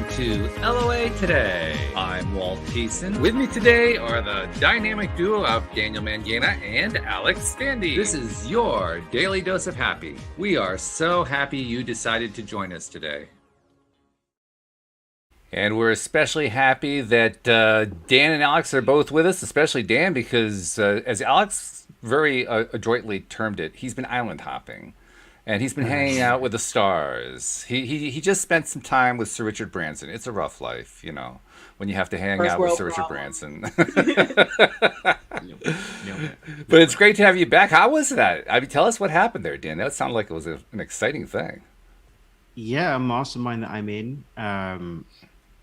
welcome to LOA Today. I'm Walt Thiessen. With me today are the dynamic duo of Daniel Mangana and Alex Standy. This is your daily dose of happy. We are so happy you decided to join us today. And we're especially happy that Dan and Alex are both with us, especially Dan, because as Alex very adroitly termed it, he's been island hopping. And he's been hanging out with the stars. He just spent some time with Sir Richard Branson. It's a rough life, you know, when you have to hang out with Sir Richard Branson. But it's great to have you back. How was that? I mean, tell us what happened there, Dan. That sounded like it was an exciting thing. Yeah, a mastermind that I'm in,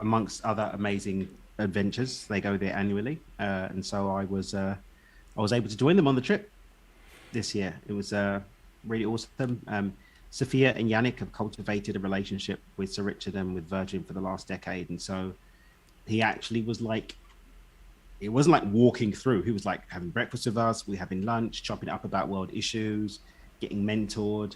amongst other amazing adventures. They go there annually, and so I was able to join them on the trip this year. It was really awesome. Sophia and Yannick have cultivated a relationship with Sir Richard and with Virgin for the last decade. And so he actually was like, it wasn't like walking through. He was like having breakfast with us, we're having lunch, chopping it up about world issues, getting mentored,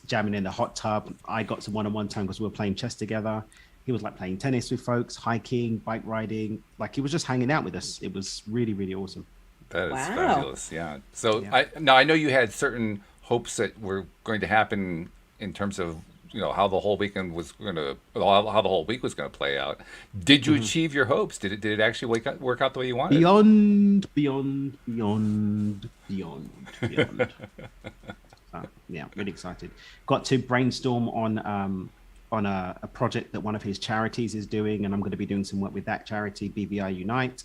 jamming in the hot tub. I got some one-on-one time because we were playing chess together. He was like playing tennis with folks, hiking, bike riding. Like he was just hanging out with us. It was really, really awesome. That is fabulous. Yeah. So yeah. I know you had certain hopes that were going to happen in terms of, you know, how the whole week was going to play out. Did you achieve your hopes? Did it actually work out the way you wanted? Beyond. Yeah, really excited. Got to brainstorm on a project that one of his charities is doing, and I'm going to be doing some work with that charity, BVI Unite,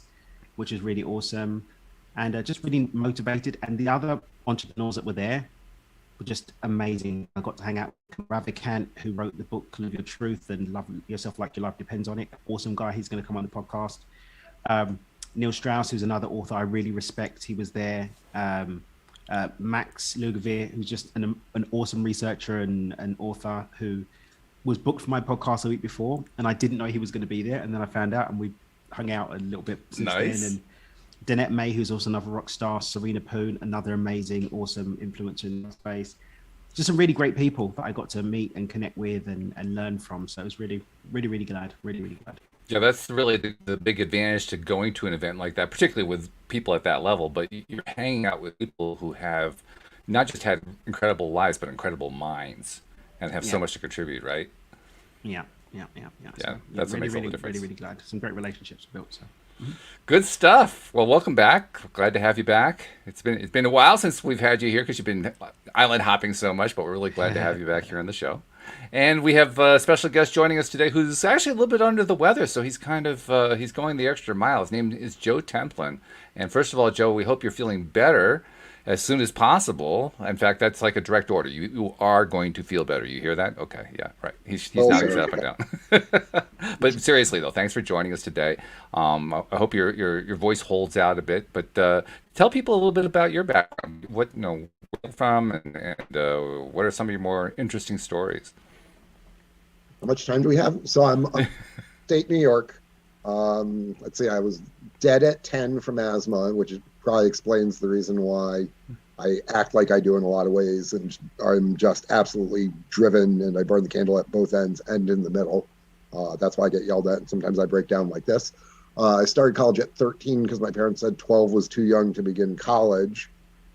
which is really awesome, and just really motivated. And the other entrepreneurs that were there were just amazing. I got to hang out with Ravikant, who wrote the book Live Your Truth and Love Yourself Like Your Life Depends on It. Awesome guy. He's going to come on the podcast. Neil Strauss, who's another author I really respect. He was there. Max Lugavere, who's just an awesome researcher and an author who was booked for my podcast a week before, and I didn't know he was going to be there. And then I found out, and we hung out a little bit since then. And Danette May, who's also another rock star, Serena Poon, another amazing, awesome influencer in the space. Just some really great people that I got to meet and connect with and learn from. So I was really, really, really glad. Really, really glad. Yeah, that's really the big advantage to going to an event like that, particularly with people at that level. But you're hanging out with people who have not just had incredible lives, but incredible minds and have so much to contribute, right? Yeah. Yeah, So, that's what really, makes all the really, difference. really, really glad. Some great relationships built. So. Good stuff. Well, welcome back. Glad to have you back. It's been a while since we've had you here because you've been island hopping so much, but we're really glad to have you back here on the show. And we have a special guest joining us today who's actually a little bit under the weather, so he's kind of he's going the extra mile. His name is Joe Templin. And first of all, Joe, we hope you're feeling better as soon as possible. In fact, that's like a direct order. You are going to feel better. You hear that? Okay, yeah, right. He's nodding his up and down. But seriously, though, thanks for joining us today. I hope your voice holds out a bit. But tell people a little bit about your background. What where you're from, and what are some of your more interesting stories? How much time do we have? So I'm upstate New York. Let's see, I was dead at 10 from asthma, which probably explains the reason why I act like I do in a lot of ways, and I'm just absolutely driven, and I burn the candle at both ends and in the middle. That's why I get yelled at, and sometimes I break down like this. I started college at 13 because my parents said 12 was too young to begin college.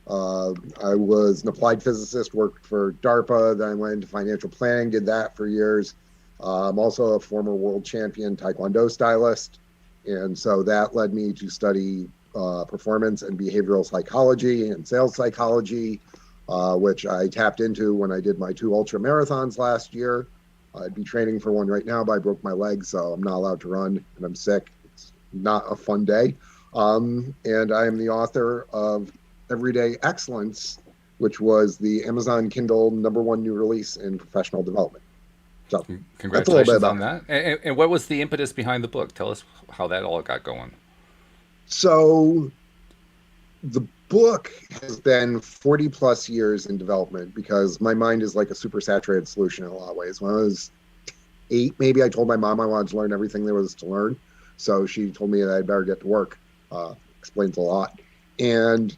I was an applied physicist, worked for DARPA, then I went into financial planning, did that for years. I'm also a former world champion Taekwondo stylist, and so that led me to study performance and behavioral psychology and sales psychology, which I tapped into when I did my 2 ultra marathons last year. I'd be training for one right now, but I broke my leg, so I'm not allowed to run, and I'm sick. It's not a fun day. And I am the author of Everyday Excellence, which was the Amazon Kindle #1 new release in professional development. So congratulations on that. And what was the impetus behind the book? Tell us how that all got going. So the book has been 40 plus years in development because my mind is like a super saturated solution in a lot of ways. When I was 8, maybe, I told my mom I wanted to learn everything there was to learn. So she told me that I'd better get to work. Explains a lot. And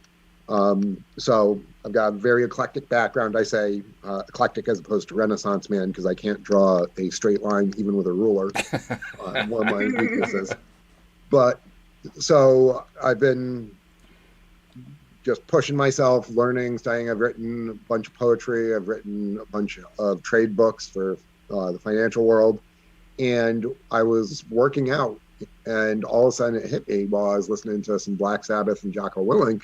So I've got a very eclectic background. I say eclectic as opposed to Renaissance man because I can't draw a straight line even with a ruler. One of my weaknesses. But so I've been just pushing myself, learning, studying. I've written a bunch of poetry. I've written a bunch of trade books for the financial world. And I was working out, and all of a sudden it hit me while I was listening to some Black Sabbath and Jocko Willink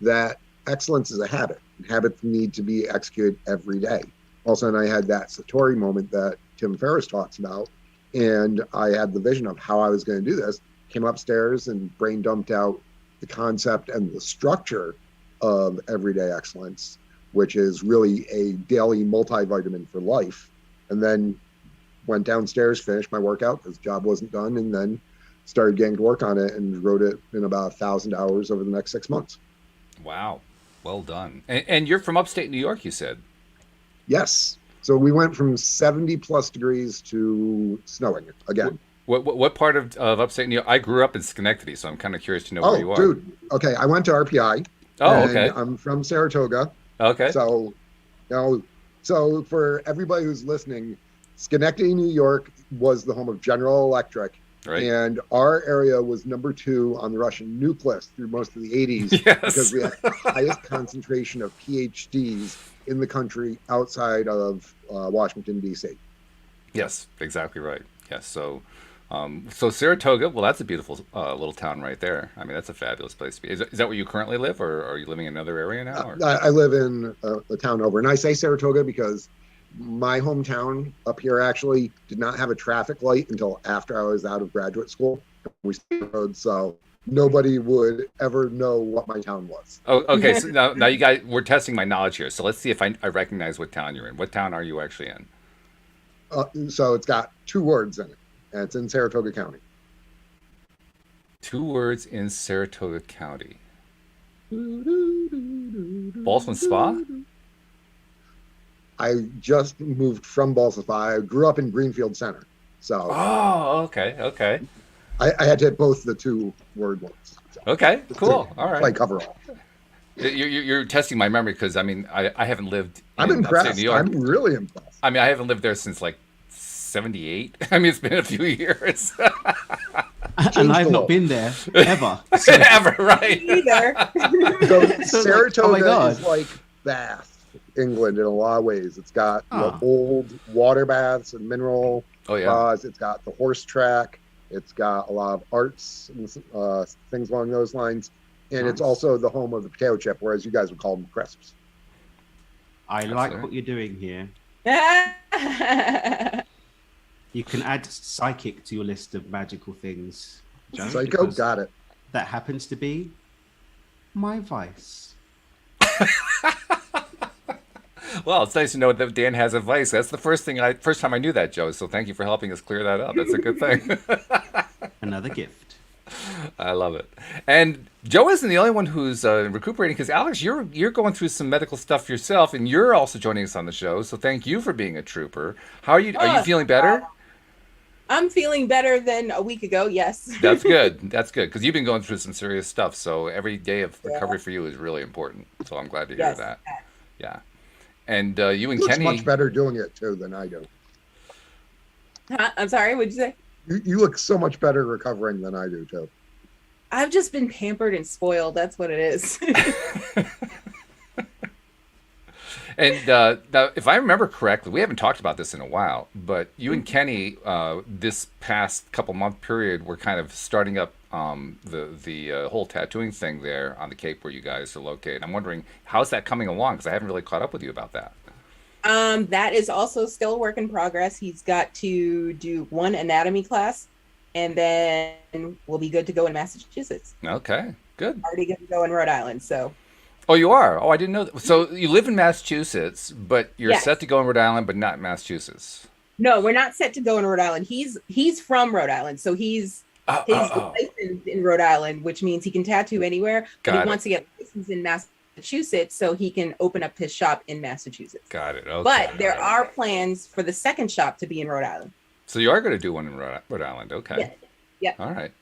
that excellence is a habit. Habits need to be executed every day. All of a sudden I had that Satori moment that Tim Ferriss talks about, and I had the vision of how I was going to do this. Came upstairs and brain dumped out the concept and the structure of everyday excellence, which is really a daily multivitamin for life. And then went downstairs, finished my workout because the job wasn't done, and then started getting to work on it and wrote it in about 1,000 hours over the next 6 months. Wow. Well done. And you're from upstate New York, you said? Yes. So we went from 70 plus degrees to snowing again. What part of upstate New York? I grew up in Schenectady, so I'm kind of curious to know where you are. Oh, dude. Okay. I went to RPI. Oh, okay. I'm from Saratoga. Okay. So, so for everybody who's listening, Schenectady, New York was the home of General Electric. Right. And our area was number 2 on the Russian nuke list through most of the 80s Yes. because we had the highest concentration of PhDs in the country outside of Washington, D.C. Yes, exactly right. Yes. So Saratoga, well, that's a beautiful little town right there. I mean, that's a fabulous place to be. Is that where you currently live, or are you living in another area now? Or? I live in the town over. And I say Saratoga because my hometown up here actually did not have a traffic light until after I was out of graduate school. We stayed road, so nobody would ever know what my town was. Oh, okay. So now you guys, we're testing my knowledge here. So let's see if I recognize what town you're in. What town are you actually in? So it's got 2 words in it, and it's in Saratoga County. 2 words in Saratoga County. Ballsman Spa? I just moved from Balsam Spa. I grew up in Greenfield Center. So okay. I had to hit both the 2 word ones. So Okay, cool. All right. I cover all. You're testing my memory because, I mean, I haven't lived in I'm impressed. upstate New York. I'm really impressed. I mean, I haven't lived there since like 78. I mean, it's been a few years. And I've not been there ever. So. Ever, right? Either. So Saratoga God. is like Bath, England, in a lot of ways. It's got the old water baths and mineral spas. It's got the horse track. It's got a lot of arts and things along those lines. And it's also the home of the potato chip, whereas you guys would call them crisps. I like what you're doing here. You can add psychic to your list of magical things. Joe, Psycho, because got it. that happens to be my vice. Well, it's nice to know that Dan has a vice. That's the first time I knew that, Joe. So thank you for helping us clear that up. That's a good thing. Another gift. I love it. And Joe isn't the only one who's recuperating because Alex, you're going through some medical stuff yourself, and you're also joining us on the show. So thank you for being a trooper. How are you? Are you feeling better? I'm feeling better than a week ago. Yes. That's good. That's good because you've been going through some serious stuff. So every day of recovery for you is really important. So I'm glad to hear that. Yeah. And you and He looks Kenny much better doing it too than I do. Huh? I'm sorry. What'd you say? You look so much better recovering than I do too. I've just been pampered and spoiled. That's what it is. And now, if I remember correctly, we haven't talked about this in a while, but you and Kenny, this past couple month period, were kind of starting up the whole tattooing thing there on the Cape where you guys are located. I'm wondering, how's that coming along? Because I haven't really caught up with you about that. That is also still a work in progress. He's got to do 1 anatomy class, and then we'll be good to go in Massachusetts. Okay, good. Already good to go in Rhode Island. So. Oh, you are? Oh, I didn't know that. So you live in Massachusetts, but you're Yes. set to go in Rhode Island, but not in Massachusetts. No, we're not set to go in Rhode Island. He's from Rhode Island, so he's licensed in Rhode Island, which means he can tattoo anywhere. But he wants to get licensed in Massachusetts so he can open up his shop in Massachusetts. Got it. Okay. But there are plans for the second shop to be in Rhode Island. So you are going to do one in Rhode Island. Okay. Yeah. All right.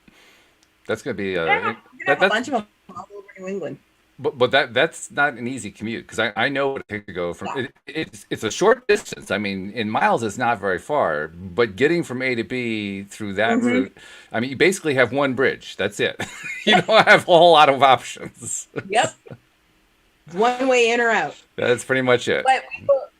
That's going to be We have a bunch of them all over New England. But that's not an easy commute because I know what it takes to go from it's a short distance. I mean, in miles it's not very far, but getting from A to B through that Mm-hmm. route, I mean, you basically have one bridge. That's it. You don't have a whole lot of options. Yep. It's one way in or out. That's pretty much it. But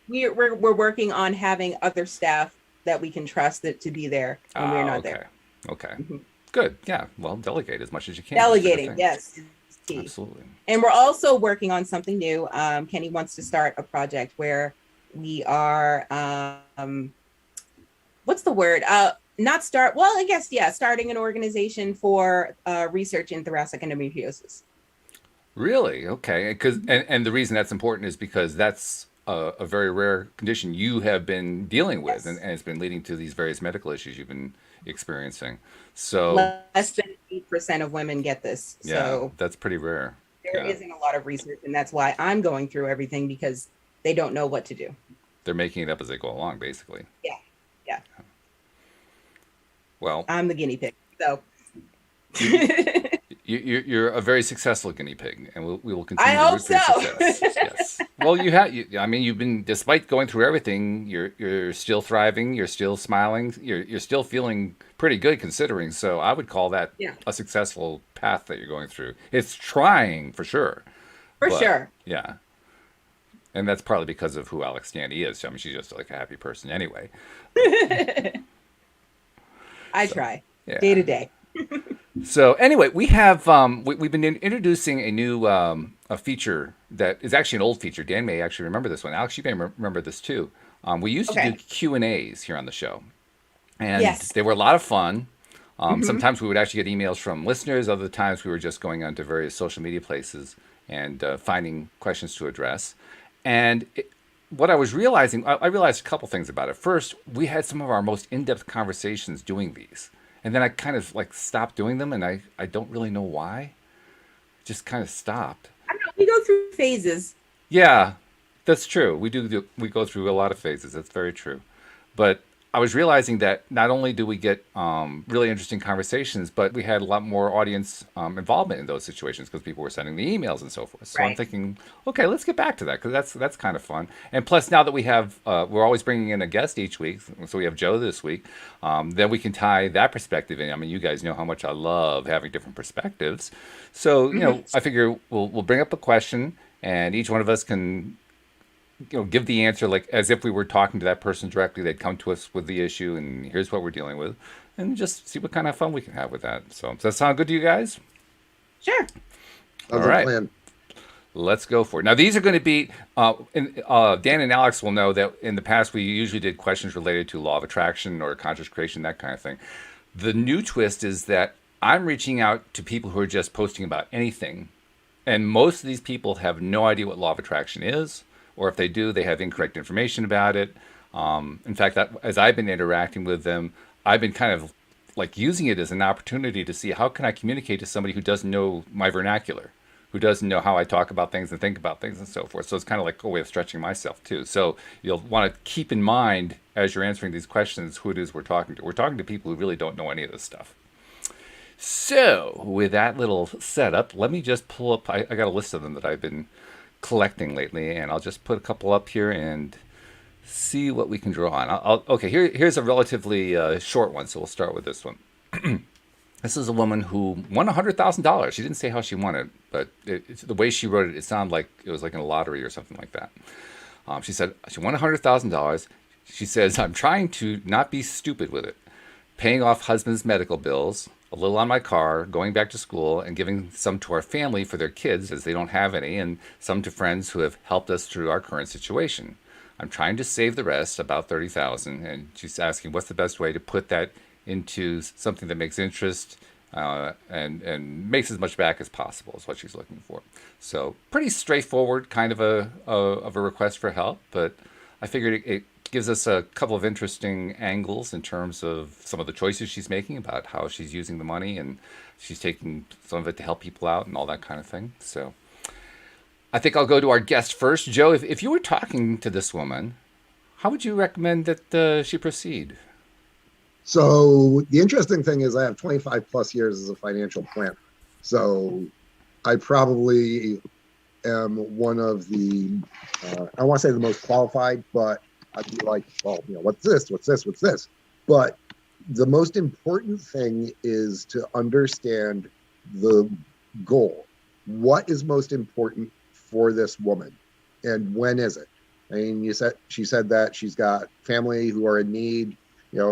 we're working on having other staff that we can trust that to be there when we're not okay. there. Okay. Mm-hmm. Good. Yeah. Well, delegate as much as you can. Delegating, yes, is key. Absolutely. And we're also working on something new. Kenny wants to start a project where we are, what's the word? Not start, well, I guess, yeah, starting an organization for research in thoracic endometriosis. Really? Okay. Because and the reason that's important is because that's a very rare condition you have been dealing with, Yes. and it's been leading to these various medical issues you've been experiencing. So Less than 8% of women get this. yeah, So that's pretty rare. there isn't a lot of research, and that's why I'm going through everything, because they don't know what to do. They're making it up as they go along, basically. Yeah. Yeah. Well, I'm the guinea pig. So you're a very successful guinea pig, and we will continue I to hope root for your so. success. Yes. Well, I mean, you've been, despite going through everything, you're still thriving. You're still smiling. You're still feeling pretty good considering. So I would call that a successful path that you're going through. It's trying for sure. For sure. Yeah. And that's partly because of who Alex Stanley is. I mean, she's just like a happy person anyway. I try Yeah. day to day. So anyway, we have we've been introducing a new a feature that is actually an old feature. Dan may actually remember this one. Alex, you may remember this too. We used to do Q&As here on the show, and they were a lot of fun. Sometimes we would actually get emails from listeners. Other times we were just going onto various social media places and finding questions to address. And what I was realizing, I realized a couple things about it. First, we had some of our most in-depth conversations doing these. And then I kind of like stopped doing them, and I don't really know why. Just kind of stopped. I don't know. We go through phases. Yeah, that's true. We we go through a lot of phases. That's very true. But I was realizing that not only do we get really interesting conversations, but we had a lot more audience involvement in those situations because people were sending the emails and so forth. So I'm thinking, okay, let's get back to that because that's kind of fun. And plus, now that we have, we're always bringing in a guest each week. So we have Joe this week. Then we can tie that perspective in. I mean, you guys know how much I love having different perspectives. So, you know, I figure we'll bring up a question and each one of us can give the answer like as if we were talking to that person directly. They'd come to us with the issue, and here's what we're dealing with, and just see what kind of fun we can have with that. So, does that sound good to you guys? Sure. All right. Plan. Let's go for it. Now, these are going to be, Dan and Alex will know that in the past we usually did questions related to law of attraction or conscious creation, that kind of thing. The new twist is that I'm reaching out to people who are just posting about anything, and most of these people have no idea what law of attraction is. Or if they do, they have incorrect information about it. In fact, as I've been interacting with them, I've been kind of like using it as an opportunity to see how can I communicate to somebody who doesn't know my vernacular, who doesn't know how I talk about things and think about things and so forth. So it's kind of like a way of stretching myself too. So you'll want to keep in mind as you're answering these questions who it is we're talking to. We're talking to people who really don't know any of this stuff. So with that little setup, let me just pull up, I got a list of them that I've been collecting lately, and I'll just put a couple up here and see what we can draw on. Okay, here's a relatively short one, so we'll start with this one. This is a woman who won $100,000. She didn't say how she won it, but the way she wrote it, it sounded like it was like in a lottery or something like that. She said she won $100,000. She says, I'm trying to not be stupid with it, paying off husband's medical bills, a little on my car, going back to school, and giving some to our family for their kids as they don't have any, and some to friends who have helped us through our current situation. I'm trying to save the rest, about $30,000, and she's asking what's the best way to put that into something that makes interest and makes as much back as possible is what she's looking for. So pretty straightforward kind of a request for help, but I figured it gives us a couple of interesting angles in terms of some of the choices she's making about how she's using the money, and she's taking some of it to help people out and all that kind of thing. So I think I'll go to our guest first. Joe, if you were talking to this woman, how would you recommend that she proceed? So the interesting thing is I have 25 plus years as a financial planner. So I probably am one of the, I want to say the most qualified, but I'd be like, well, what's this? What's this? What's this? But the most important thing is to understand the goal. What is most important for this woman, and when is it? I mean, she said that she's got family who are in need.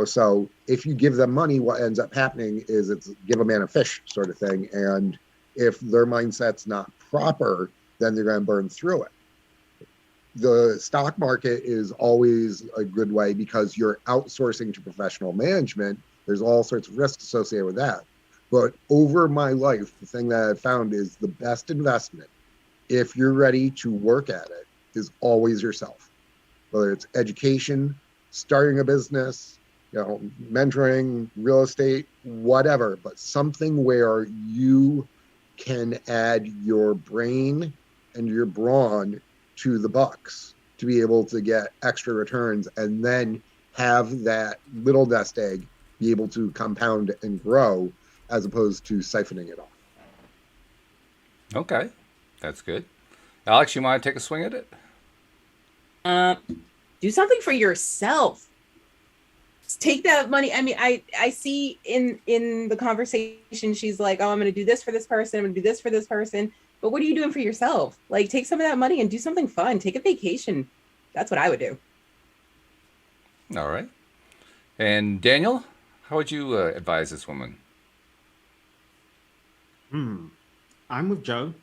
So if you give them money, what ends up happening is it's give a man a fish sort of thing. And if their mindset's not proper, then they're going to burn through it. The stock market is always a good way because you're outsourcing to professional management. There's all sorts of risks associated with that. But over my life, the thing that I've found is the best investment, if you're ready to work at it, is always yourself. Whether it's education, starting a business, mentoring, real estate, whatever, but something where you can add your brain and your brawn to the bucks to be able to get extra returns, and then have that little nest egg be able to compound and grow as opposed to siphoning it off. Okay, that's good. Alex, you want to take a swing at it? Do something for yourself. Just take that money. I mean, I see in the conversation, she's like, oh, I'm going to do this for this person. I'm going to do this for this person. But what are you doing for yourself? Like, take some of that money and do something fun. Take a vacation. That's what I would do. All right. And Daniel, how would you advise this woman? I'm with Joe.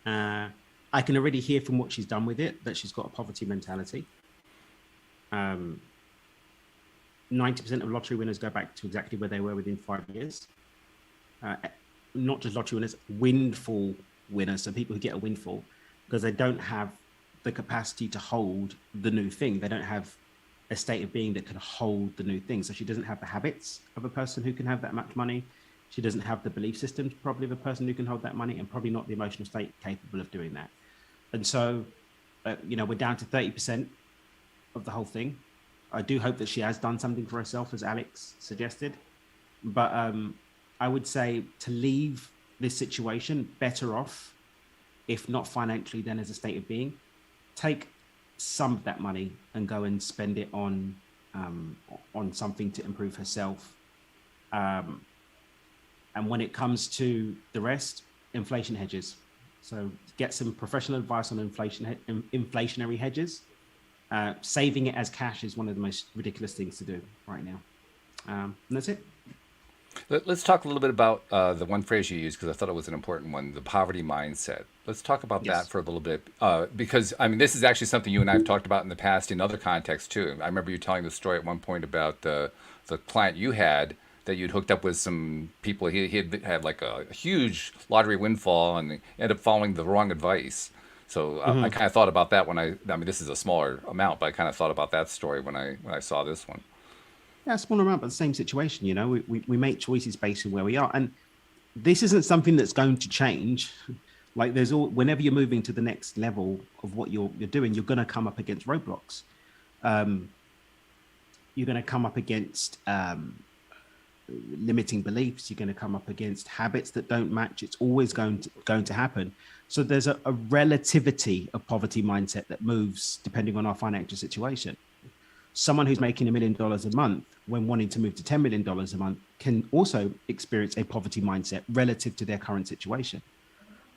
I can already hear from what she's done with it that she's got a poverty mentality. 90% of lottery winners go back to exactly where they were within 5 years. Not just lottery winners, windfall winners, so people who get a windfall, because they don't have the capacity to hold the new thing. They don't have a state of being that can hold the new thing. So she doesn't have the habits of a person who can have that much money. She doesn't have the belief systems probably of a person who can hold that money, and probably not the emotional state capable of doing that. And so, we're down to 30% of the whole thing. I do hope that she has done something for herself, as Alex suggested. But I would say to leave this situation better off, if not financially, then as a state of being. Take some of that money and go and spend it on something to improve herself. And when it comes to the rest, inflation hedges. So get some professional advice on inflationary hedges. Saving it as cash is one of the most ridiculous things to do right now. And that's it. Let's talk a little bit about the one phrase you used, because I thought it was an important one, the poverty mindset. Let's talk about that for a little bit, because, I mean, this is actually something you and I have talked about in the past in other contexts, too. I remember you telling the story at one point about the client you had that you'd hooked up with some people. He had like a huge lottery windfall and ended up following the wrong advice. So I kind of thought about that when I mean, this is a smaller amount, but I kind of thought about that story when I saw this one. Yeah, smaller amount, but the same situation. We make choices based on where we are, and this isn't something that's going to change. Like whenever you're moving to the next level of what you're doing, you're going to come up against roadblocks. You're going to come up against limiting beliefs. You're going to come up against habits that don't match. It's always going to happen. So there's a relativity of poverty mindset that moves depending on our financial situation. Someone who's making $1 million a month when wanting to move to $10 million a month can also experience a poverty mindset relative to their current situation.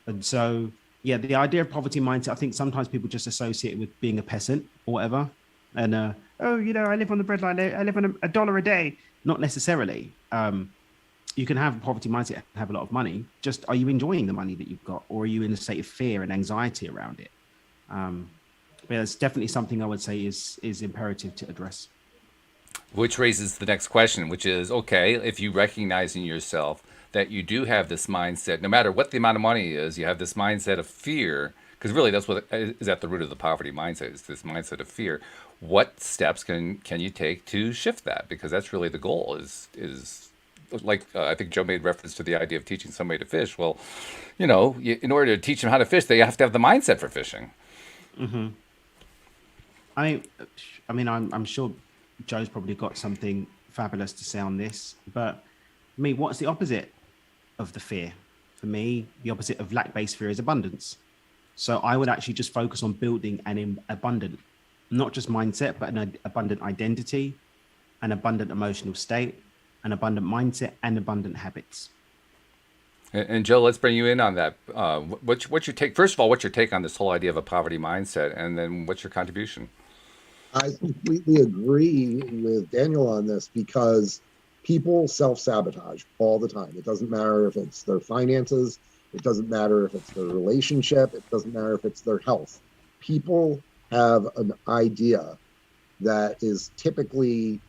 And so, yeah, the idea of poverty mindset, I think sometimes people just associate it with being a peasant or whatever. And, I live on the breadline. I live on $1 a day. Not necessarily. You can have a poverty mindset and have a lot of money. Just, are you enjoying the money that you've got? Or are you in a state of fear and anxiety around it? But it's definitely something I would say is imperative to address. Which raises the next question, which is, okay, if you recognize in yourself that you do have this mindset, no matter what the amount of money is, you have this mindset of fear, because really that's what is at the root of the poverty mindset, is this mindset of fear. What steps can you take to shift that? Because that's really the goal, is like I think Joe made reference to the idea of teaching somebody to fish. Well, in order to teach them how to fish, they have to have the mindset for fishing. Mm-hmm. I mean, I'm sure Joe's probably got something fabulous to say on this, but what's the opposite of the fear? For me, the opposite of lack-based fear is abundance. So I would actually just focus on building an abundant, not just mindset, but an abundant identity, an abundant emotional state, an abundant mindset, and abundant habits. And Joe, let's bring you in on that. What's your take? First of all, what's your take on this whole idea of a poverty mindset, and then what's your contribution? I completely agree with Daniel on this because people self-sabotage all the time. It doesn't matter if it's their finances, it doesn't matter if it's their relationship, it doesn't matter if it's their health. People have an idea that is typically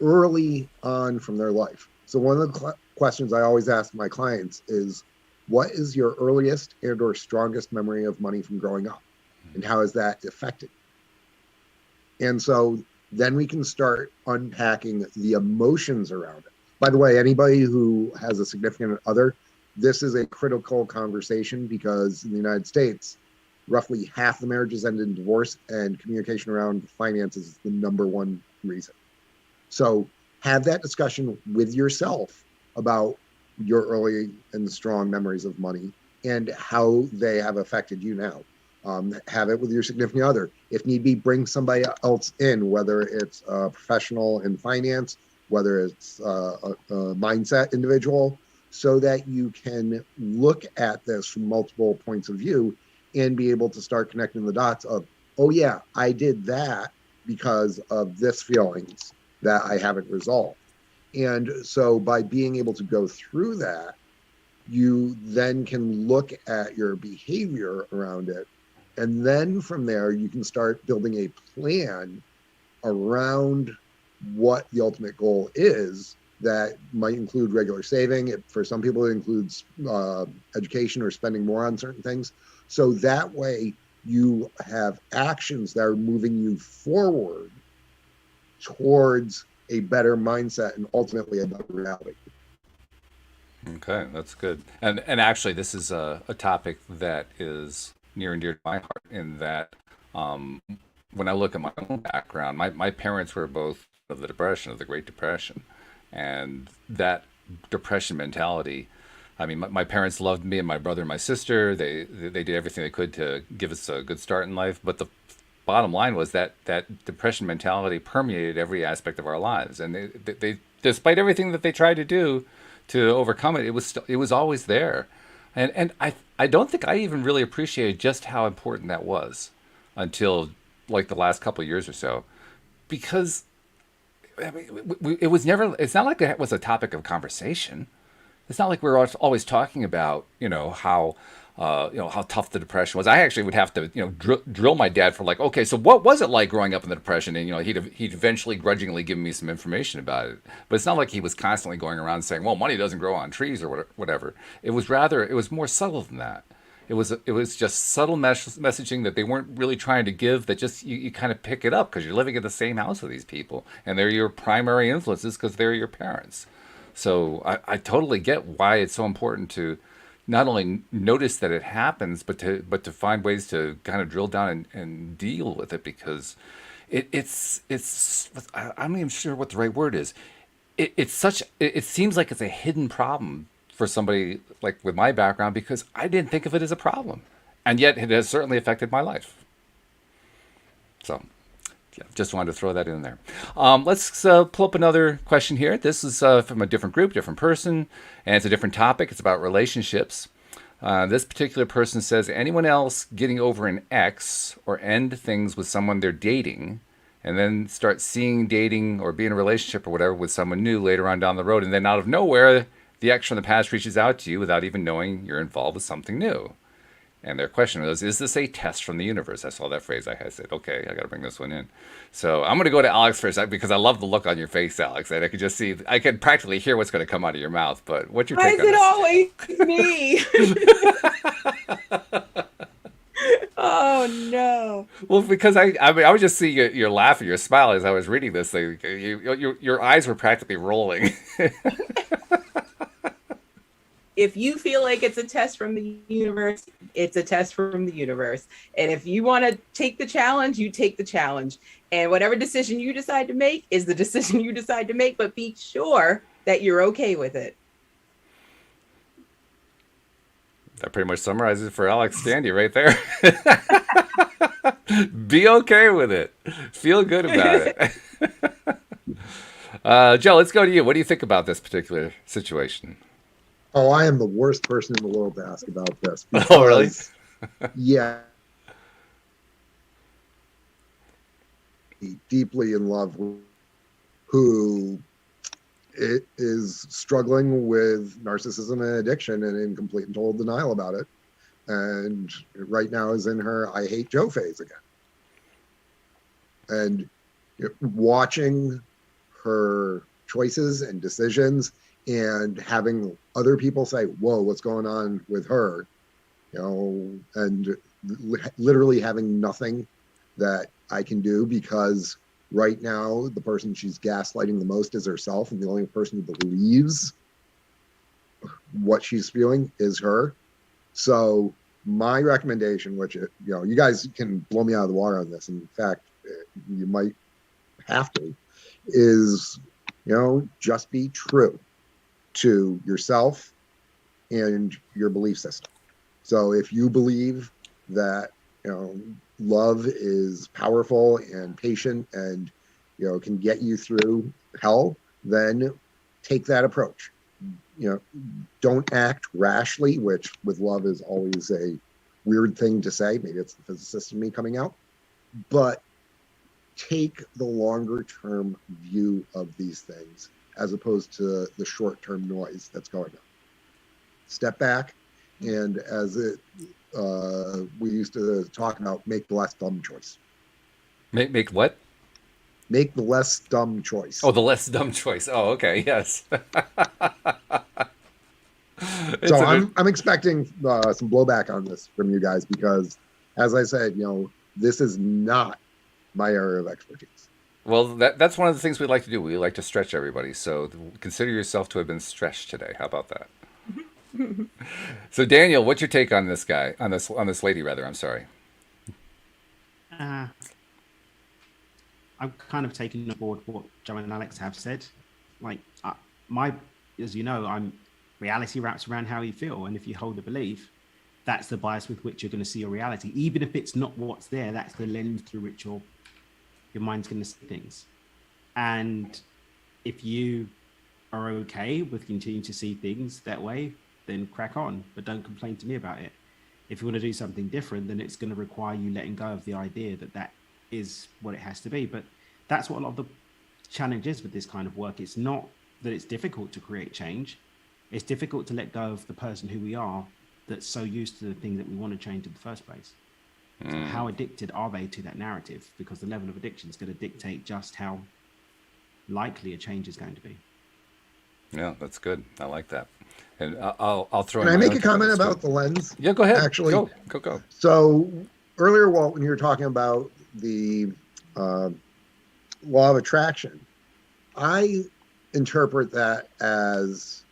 early on from their life. So one of the questions I always ask my clients is, what is your earliest and or strongest memory of money from growing up? And how has that affected? And so then we can start unpacking the emotions around it. By the way, anybody who has a significant other, this is a critical conversation because in the United States, roughly half the marriages end in divorce, and communication around finances is the number one reason. So have that discussion with yourself about your early and strong memories of money and how they have affected you now. Have it with your significant other. If need be, bring somebody else in, whether it's a professional in finance, whether it's a mindset individual, so that you can look at this from multiple points of view and be able to start connecting the dots of, oh yeah, I did that because of this feelings that I haven't resolved. And so by being able to go through that, you then can look at your behavior around it. And then from there, you can start building a plan around what the ultimate goal is. That might include regular saving. For some people, it includes education or spending more on certain things. So that way you have actions that are moving you forward towards a better mindset and ultimately a better reality. Okay, that's good. And actually, this is a topic that is near and dear to my heart in that when I look at my own background, my parents were both of the Depression, of the Great Depression. And that depression mentality, I mean, my parents loved me and my brother and my sister. They did everything they could to give us a good start in life. But the bottom line was that depression mentality permeated every aspect of our lives. And they despite everything that they tried to do to overcome it, it was always there. And I don't think I even really appreciated just how important that was until like the last couple of years or so, because I mean, it was never. It's not like it was a topic of conversation. It's not like we were always talking about, how tough the Depression was. I actually would have to, drill my dad for like, okay, so what was it like growing up in the Depression? And he'd eventually grudgingly give me some information about it. But it's not like he was constantly going around saying, well, money doesn't grow on trees or whatever. It was more subtle than that. It was just subtle messaging that they weren't really trying to give, that just you kind of pick it up because you're living in the same house with these people and they're your primary influences because they're your parents. So I totally get why it's so important to not only notice that it happens, but to find ways to kind of drill down and deal with it, because it's I'm not even sure what the right word is. It seems like it's a hidden problem for somebody like with my background, because I didn't think of it as a problem, and yet it has certainly affected my life. So, yeah, just wanted to throw that in there. Let's pull up another question here. This is from a different group, different person, and it's a different topic. It's about relationships. This particular person says, anyone else getting over an ex or end things with someone they're dating, and then start seeing dating or be in a relationship or whatever with someone new later on down the road, and then out of nowhere, the ex from the past reaches out to you without even knowing you're involved with something new. And their question was, is this a test from the universe? I saw that phrase. I said, okay, I got to bring this one in. So I'm going to go to Alex first, because I love the look on your face, Alex. And I could practically hear what's going to come out of your mouth. But what's your take on this? Why is it always me? Oh, no. Well, because I was just seeing your laugh and your smile as I was reading this thing. Your eyes were practically rolling. If you feel like it's a test from the universe, it's a test from the universe. And if you want to take the challenge, you take the challenge. And whatever decision you decide to make is the decision you decide to make, but be sure that you're okay with it. That pretty much summarizes it for Alex Standy right there. Be okay with it. Feel good about it. Joe, let's go to you. What do you think about this particular situation? Oh, I am the worst person in the world to ask about this Oh, really? because, yeah, deeply in love with who it is struggling with narcissism and addiction and in complete and total denial about it. And right now is in her I hate Joe phase again. And watching her choices and decisions and having other people say, whoa, what's going on with her? And literally having nothing that I can do because right now the person she's gaslighting the most is herself, and the only person who believes what she's feeling is her. So my recommendation, which you guys can blow me out of the water on this, in fact you might have to, is just be true to yourself and your belief system. So if you believe that love is powerful and patient and can get you through hell, then take that approach. Don't act rashly, which with love is always a weird thing to say. Maybe it's the physicist in me coming out, but take the longer term view of these things as opposed to the short term noise that's going on. Step back, and as we used to talk about, make the less dumb choice. Make what? Make the less dumb choice. Oh, the less dumb choice. Oh, okay. Yes. So I'm expecting some blowback on this from you guys because, as I said, this is not my area of expertise. Well, that's one of the things we like to do. We like to stretch everybody. So consider yourself to have been stretched today. How about that? So Daniel, what's your take on this guy? On this lady, rather. I'm sorry. I'm kind of taking on board what Joe and Alex have said. Like as you know, reality wraps around how you feel, and if you hold a belief, that's the bias with which you're going to see your reality. Even if it's not what's there, that's the lens through which your mind's going to see things. And if you are okay with continuing to see things that way, then crack on, but don't complain to me about it. If you want to do something different, then it's going to require you letting go of the idea that is what it has to be. But that's what a lot of the challenge is with this kind of work. It's not that it's difficult to create change. It's difficult to let go of the person who we are that's so used to the thing that we want to change in the first place. So how addicted are they to that narrative? Because the level of addiction is going to dictate just how likely a change is going to be. Yeah, that's good. I like that. And I'll throw. Can I make a comment about the lens? Yeah, go ahead. Actually, go. So earlier, Walt, when you were talking about the law of attraction, I interpret that as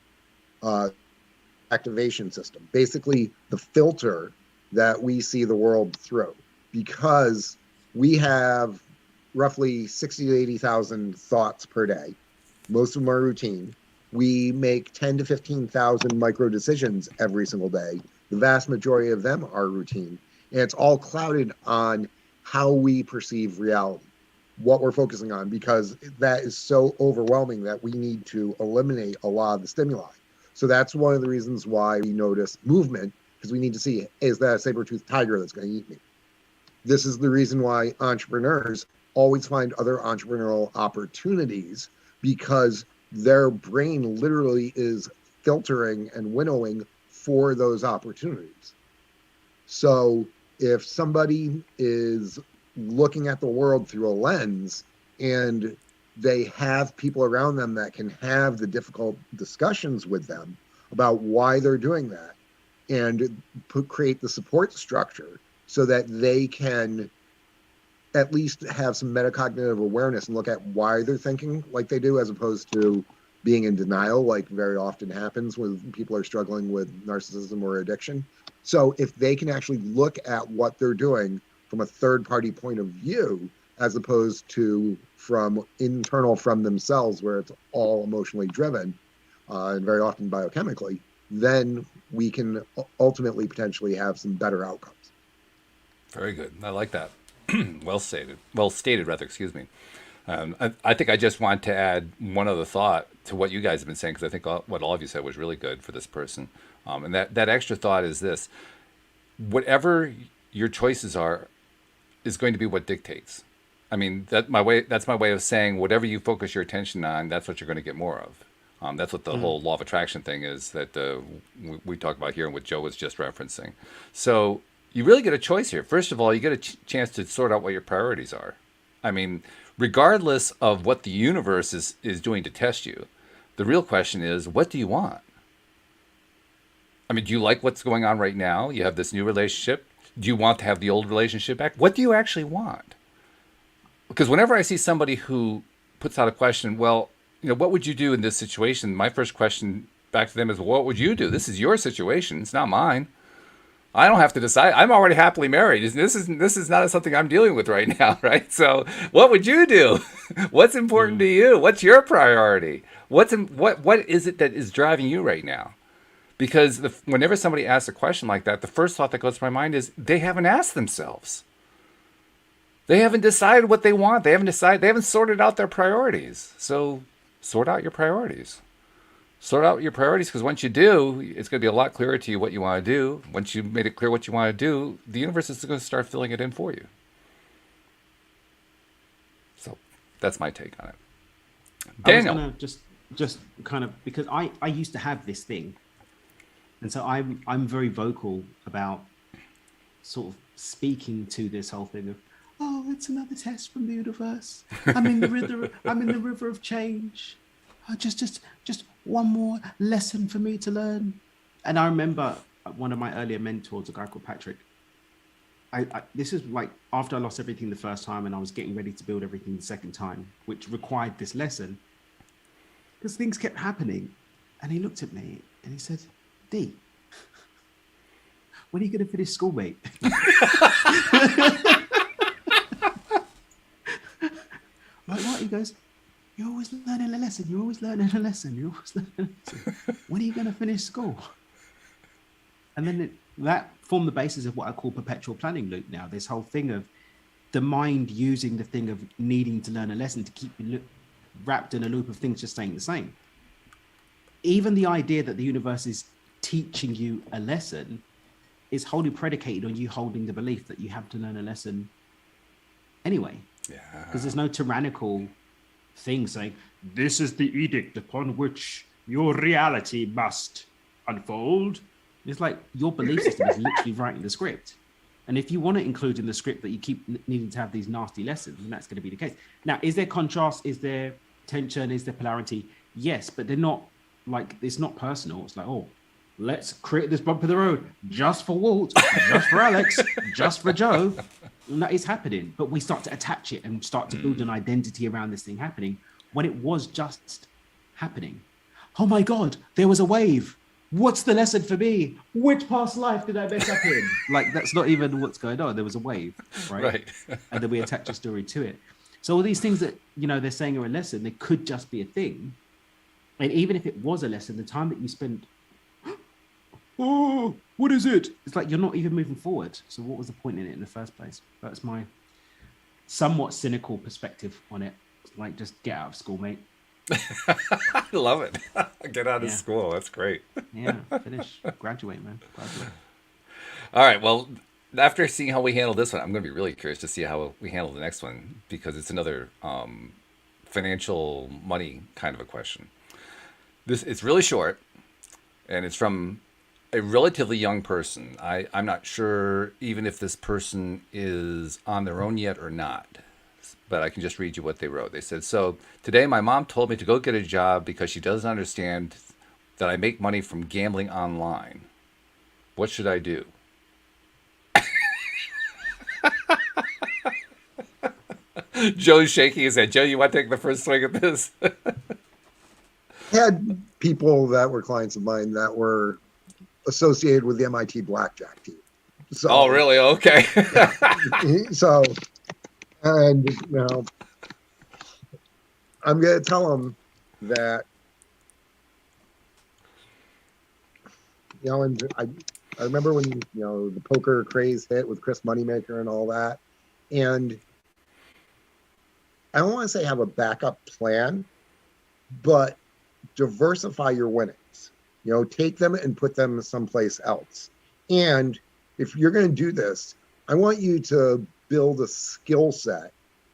activation system, basically the filter that we see the world through, because we have roughly 60 to 80,000 thoughts per day. Most of them are routine. We make 10 to 15,000 micro decisions every single day. The vast majority of them are routine, and it's all clouded on how we perceive reality, what we're focusing on, because that is so overwhelming that we need to eliminate a lot of the stimuli. So that's one of the reasons why we notice movement, because we need to see, is that a saber-toothed tiger that's going to eat me? This is the reason why entrepreneurs always find other entrepreneurial opportunities, because their brain literally is filtering and winnowing for those opportunities. So if somebody is looking at the world through a lens and they have people around them that can have the difficult discussions with them about why they're doing that, and create the support structure so that they can at least have some metacognitive awareness and look at why they're thinking like they do, as opposed to being in denial, like very often happens when people are struggling with narcissism or addiction. So if they can actually look at what they're doing from a third party point of view, as opposed to from internal from themselves, where it's all emotionally driven and very often biochemically, then we can ultimately potentially have some better outcomes. Very good. I like that. Well stated. Well stated, rather. Excuse me. I think I just want to add one other thought to what you guys have been saying, because I think what all of you said was really good for this person. And that extra thought is this: whatever your choices are is going to be what dictates. I mean, that's my way of saying whatever you focus your attention on, that's what you're going to get more of. That's what the whole law of attraction thing is that we talk about here and what Joe was just referencing. So you really get a choice here. First of all, you get a chance to sort out what your priorities are. I mean, regardless of what the universe is doing to test you, the real question is, what do you want? I mean, do you like what's going on right now? You have this new relationship. Do you want to have the old relationship back? What do you actually want? Because whenever I see somebody who puts out a question, well, what would you do in this situation? My first question back to them is, well, what would you do? This is your situation. It's not mine. I don't have to decide. I'm already happily married. This is not something I'm dealing with right now, right? So what would you do? What's important to you? What's your priority? What is it that is driving you right now? Because whenever somebody asks a question like that, the first thought that goes to my mind is they haven't asked themselves. They haven't decided what they want. They haven't sorted out their priorities. So sort out your priorities. Sort out your priorities, because once you do, it's going to be a lot clearer to you what you want to do. Once you've made it clear what you want to do, the universe is going to start filling it in for you. So that's my take on it. Daniel. I was gonna just kind of, because I used to have this thing, and so I'm very vocal about sort of speaking to this whole thing of, oh, it's another test from the universe. I'm in the river of change. Oh, just one more lesson for me to learn. And I remember one of my earlier mentors, a guy called Patrick. This is like after I lost everything the first time and I was getting ready to build everything the second time, which required this lesson, because things kept happening. And he looked at me and he said, D, when are you going to finish school, mate? Like what? He goes, you're always learning a lesson. You're always learning a lesson. You're always learning a lesson. When are you going to finish school? And then that formed the basis of what I call perpetual planning loop now. This whole thing of the mind using the thing of needing to learn a lesson to keep you wrapped in a loop of things just staying the same. Even the idea that the universe is teaching you a lesson is wholly predicated on you holding the belief that you have to learn a lesson anyway. Yeah. Because there's no tyrannical thing saying, this is the edict upon which your reality must unfold. It's like your belief system is literally writing the script. And if you want to include in the script that you keep needing to have these nasty lessons, then that's going to be the case. Now, is there contrast? Is there tension? Is there polarity? Yes, but they're not like, it's not personal. It's like, oh, let's create this bump in the road just for Walt, just for Alex, just for Joe. And that is happening. But we start to attach it and start to build an identity around this thing happening when it was just happening. Oh my God, there was a wave. What's the lesson for me? Which past life did I mess up in? Like, that's not even what's going on. There was a wave, right? And then we attach a story to it. So all these things that, they're saying are a lesson, they could just be a thing. And even if it was a lesson, the time that you spend, oh, what is it? It's like you're not even moving forward. So what was the point in it in the first place? That's my somewhat cynical perspective on it. Like, just get out of school, mate. I love it. Get out of school. That's great. Yeah, finish. Graduate, man. Graduate. All right. Well, after seeing how we handled this one, I'm going to be really curious to see how we handle the next one, because it's another financial money kind of a question. It's really short, and it's from a relatively young person. I'm not sure even if this person is on their own yet or not, but I can just read you what they wrote. They said, so today my mom told me to go get a job because she doesn't understand that I make money from gambling online. What should I do? Joe's shaking his head. Joe, you want to take the first swing at this? I had people that were clients of mine that were associated with the MIT blackjack team. So, oh, really? Okay. So, and I'm going to tell them that and I remember when, the poker craze hit with Chris Moneymaker and all that. And I don't want to say have a backup plan, but diversify your winnings. Take them and put them someplace else. And if you're going to do this, I want you to build a skill set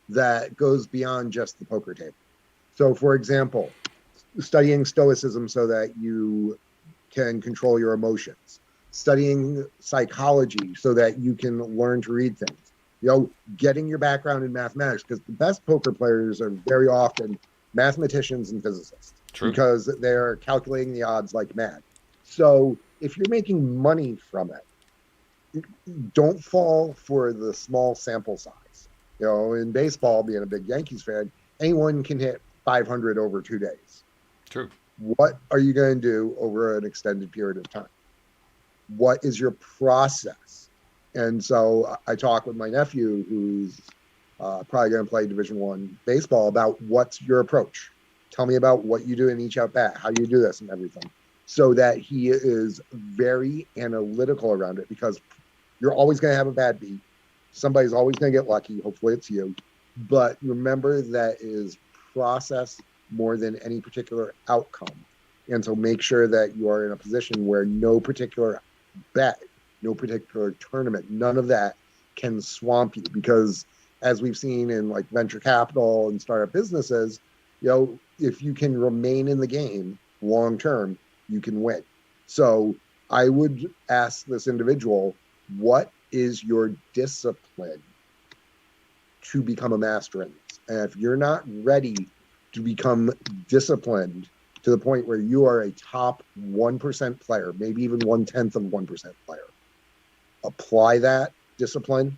that goes beyond just the poker table. So, for example, studying stoicism so that you can control your emotions, studying psychology so that you can learn to read things, getting your background in mathematics, because the best poker players are very often mathematicians and physicists. True. Because they're calculating the odds like mad. So if you're making money from it, don't fall for the small sample size. In baseball, being a big Yankees fan, anyone can hit 500 over 2 days. True. What are you going to do over an extended period of time? What is your process? And so I talk with my nephew, who's probably going to play Division I baseball, about what's your approach. Tell me about what you do in each at bat, how you do this and everything, so that he is very analytical around it, because you're always going to have a bad beat. Somebody's always going to get lucky. Hopefully it's you. But remember that is process more than any particular outcome. And so make sure that you are in a position where no particular bet, no particular tournament, none of that can swamp you. Because as we've seen in like venture capital and startup businesses, if you can remain in the game long term, you can win. So I would ask this individual, what is your discipline to become a master in this? And if you're not ready to become disciplined to the point where you are a top 1% player, maybe even 1/10 of 1% player, apply that discipline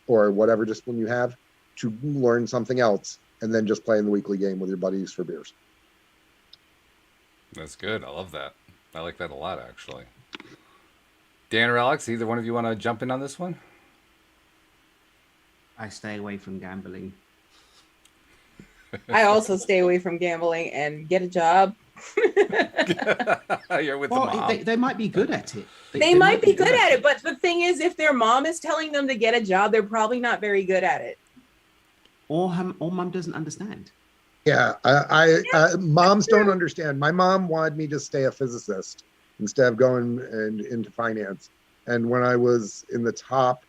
or whatever discipline you have to learn something else, and then just play in the weekly game with your buddies for beers. That's good. I love that. I like that a lot, actually. Dan or Alex, either one of you want to jump in on this one? I stay away from gambling. I also stay away from gambling and get a job. You're with the mom. They might be good at it. They might be good at it, but the thing is, if their mom is telling them to get a job, they're probably not very good at it. Or mom doesn't understand. Yeah, moms don't understand. My mom wanted me to stay a physicist instead of going into finance. And when I was in the top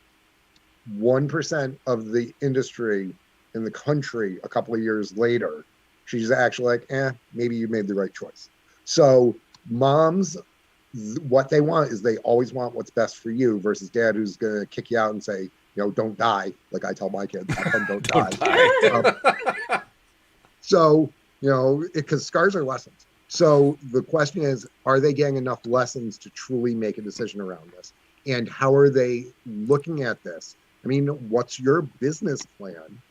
1% of the industry in the country a couple of years later, she's actually like, maybe you made the right choice. So moms, what they want is they always want what's best for you, versus dad who's going to kick you out and say, don't die. Like I tell my kids, don't die. So, because scars are lessons. So the question is, are they getting enough lessons to truly make a decision around this? And how are they looking at this? I mean, what's your business plan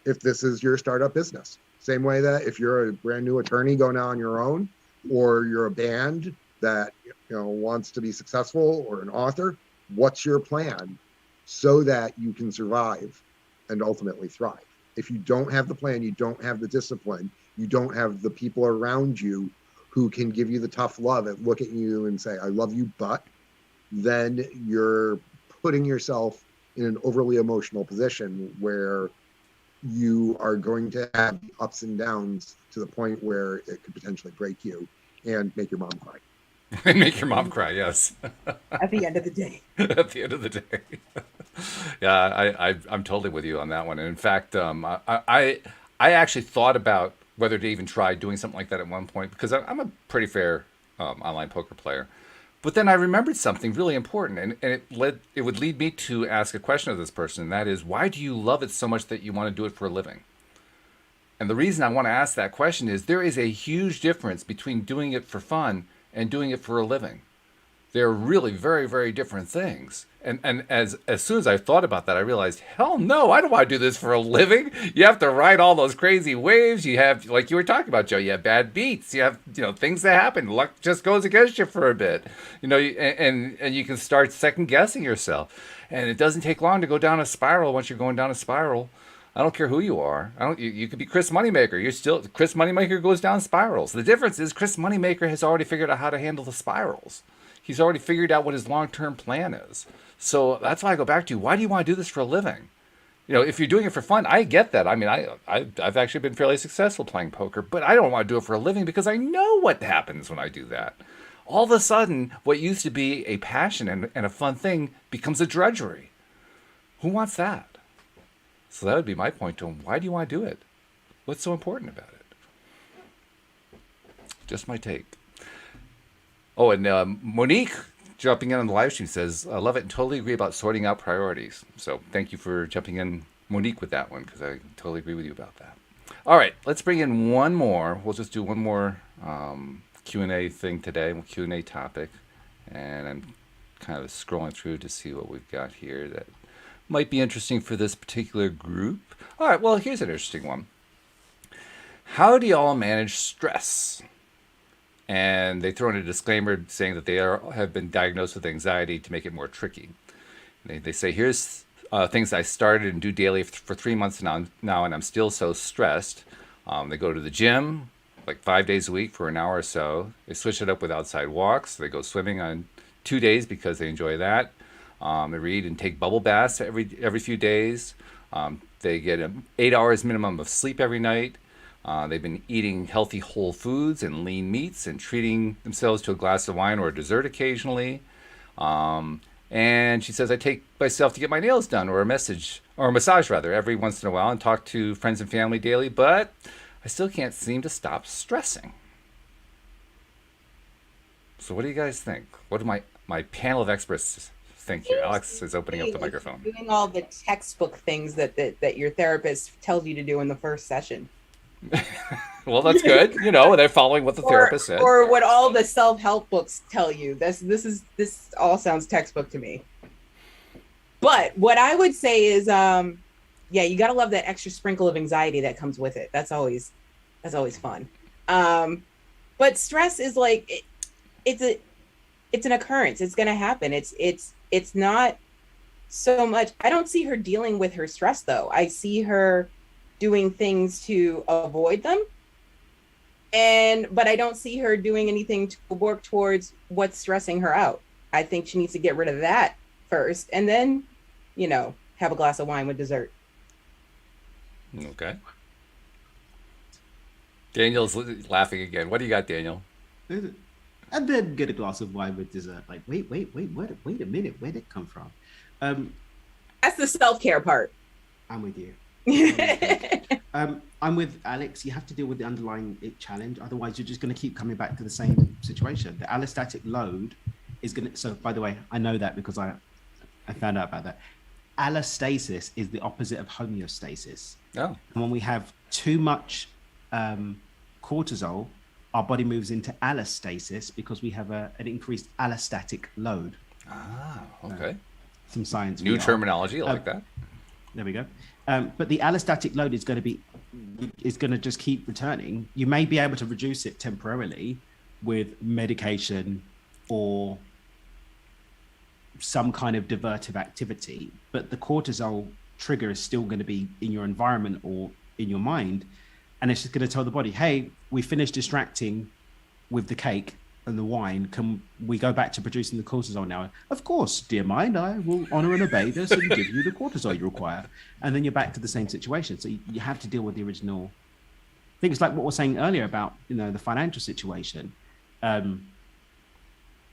if this is your startup business? Same way that if you're a brand new attorney going out on your own, or you're a band that wants to be successful, or an author, what's your plan so that you can survive and ultimately thrive? If you don't have the plan, you don't have the discipline, you don't have the people around you who can give you the tough love and look at you and say, I love you, but then you're putting yourself in an overly emotional position where you are going to have ups and downs to the point where it could potentially break you and make your mom cry. And make your mom cry, yes. At the end of the day. At the end of the day. Yeah, I'm totally with you on that one. And in fact, I actually thought about whether to even try doing something like that at one point, because I'm a pretty fair online poker player. But then I remembered something really important, and it would lead me to ask a question of this person, and that is, why do you love it so much that you want to do it for a living? And the reason I want to ask that question is there is a huge difference between doing it for fun and doing it for a living. They're really very, very different things. And as soon as I thought about that, I realized, hell no, I don't want to do this for a living. You have to ride all those crazy waves. You have, like you were talking about, Joe, you have bad beats. You have, things that happen. Luck just goes against you for a bit. And you can start second guessing yourself. And it doesn't take long to go down a spiral once you're going down a spiral. I don't care who you are. You could be Chris Moneymaker. Chris Moneymaker goes down spirals. The difference is Chris Moneymaker has already figured out how to handle the spirals. He's already figured out what his long-term plan is. So that's why I go back to, why do you want to do this for a living? If you're doing it for fun, I get that. I mean, I've actually been fairly successful playing poker, but I don't want to do it for a living because I know what happens when I do that. All of a sudden, what used to be a passion and a fun thing becomes a drudgery. Who wants that? So that would be my point to him. Why do you want to do it? What's so important about it? Just my take. Oh, and Monique jumping in on the live stream says, I love it and totally agree about sorting out priorities. So thank you for jumping in, Monique, with that one, because I totally agree with you about that. All right, let's bring in one more. We'll just do one more Q&A thing today, Q&A topic. And I'm kind of scrolling through to see what we've got here that might be interesting for this particular group. All right, well, here's an interesting one. How do y'all manage stress? And they throw in a disclaimer saying that they have been diagnosed with anxiety to make it more tricky. They say, here's things I started and do daily for 3 months now, and I'm still so stressed. They go to the gym like 5 days a week for an hour or so. They switch it up with outside walks. They go swimming on 2 days because they enjoy that. They read and take bubble baths every few days. They get 8 hours minimum of sleep every night. They've been eating healthy whole foods and lean meats and treating themselves to a glass of wine or a dessert occasionally. And she says, I take myself to get my nails done or a massage every once in a while and talk to friends and family daily, but I still can't seem to stop stressing. So what do you guys think? What do my panel of experts think here? Alex is opening up the microphone. Doing all the textbook things that your therapist tells you to do in the first session. Well, that's good. They're following what the therapist said. Or what all the self-help books tell you. This all sounds textbook to me. But what I would say is, you got to love that extra sprinkle of anxiety that comes with it. That's always fun. But stress is like, it's an occurrence. It's going to happen. It's not so much. I don't see her dealing with her stress though. I see her doing things to avoid them. But I don't see her doing anything to work towards what's stressing her out. I think she needs to get rid of that first and then, have a glass of wine with dessert. Okay. Daniel's laughing again. What do you got, Daniel? And then get a glass of wine with dessert. Like, wait a minute. Where did it come from? That's the self-care part. I'm with you. I'm with Alex. You have to deal with the underlying challenge. Otherwise, you're just going to keep coming back to the same situation. The allostatic load is going to... So, by the way, I know that because I found out about that. Allostasis is the opposite of homeostasis. Oh. And when we have too much cortisol, our body moves into allostasis because we have an increased allostatic load. Ah, okay. Some science. New terminology. I like that. There we go. But the allostatic load is going to just keep returning. You may be able to reduce it temporarily with medication or some kind of divertive activity, but the cortisol trigger is still going to be in your environment or in your mind, and it's just going to tell the body, hey, we finished distracting with the cake and the wine, can we go back to producing the cortisol now? Of course, dear mind, I will honor and obey this and give you the cortisol you require. And then you're back to the same situation. So you have to deal with the original things, like what we're saying earlier about, the financial situation.